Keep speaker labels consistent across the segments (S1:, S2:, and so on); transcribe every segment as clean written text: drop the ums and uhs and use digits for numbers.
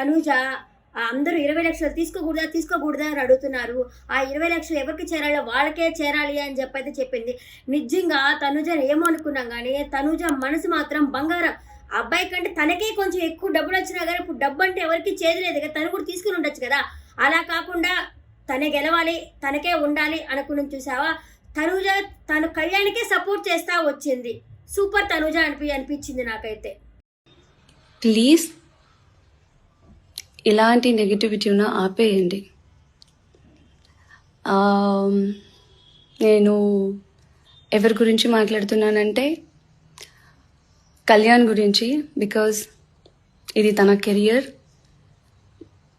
S1: తనుజ అందరూ 20 లక్షలు తీసుకోకూడదా అని అడుగుతున్నారు. ఆ 20 లక్షలు ఎవరికి చేరాలో వాళ్ళకే చేరాలి అని చెప్పైతే చెప్పింది. నిజంగా తనుజని ఏమో అనుకున్నాం కానీ తనుజ మనసు మాత్రం బంగారం. అబ్బాయి కంటే తనకే కొంచెం ఎక్కువ డబ్బులు వచ్చినా కానీ ఇప్పుడు డబ్బు అంటే ఎవరికి చేదలేదు కదా, తను కూడా తీసుకుని ఉండొచ్చు కదా. అలా కాకుండా తనే గెలవాలి, తనకే ఉండాలి అనుకుని చూసావా. తనుజ తను కళ్యాణికే సపోర్ట్ చేస్తా వచ్చింది. సూపర్ తనుజ అనిపించింది నాకైతే.
S2: ప్లీజ్ ఇలాంటి నెగిటివిటీని ఆపేయండి. నేను ఎవరి గురించి మాట్లాడుతున్నానంటే కళ్యాణ్ గురించి. బికాజ్ ఇది తన కెరియర్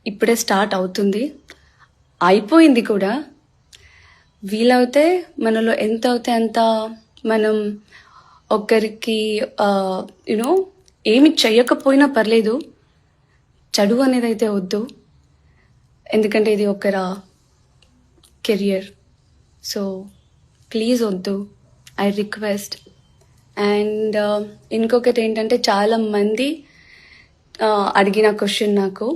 S2: ఇప్పుడే స్టార్ట్ అవుతుంది, అయిపోయింది కూడా. వీలవుతే మనలో ఎంత అవుతే అంత మనం ఒకరికి యూనో ఏమి చెయ్యకపోయినా పర్లేదు, చదువు అనేది అయితే వద్దు. ఎందుకంటే ఇది ఒకరి కెరియర్. సో ప్లీజ్ వద్దు, ఐ రిక్వెస్ట్. అండ్ ఇంకొకటి ఏంటంటే చాలా మంది అడిగిన క్వశ్చన్ నాకు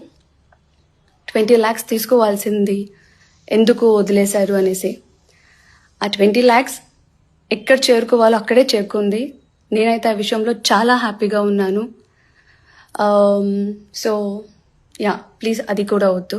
S2: 20 lakhs తీసుకోవాల్సింది ఎందుకు వదిలేశారు అనేసి. ఆ 20 lakhs ఎక్కడ చేరుకోవాలో అక్కడే చేరుకుంది. నేనైతే ఆ విషయంలో చాలా హ్యాపీగా ఉన్నాను. సో యా, ప్లీజ్ అది కూడా వద్దు.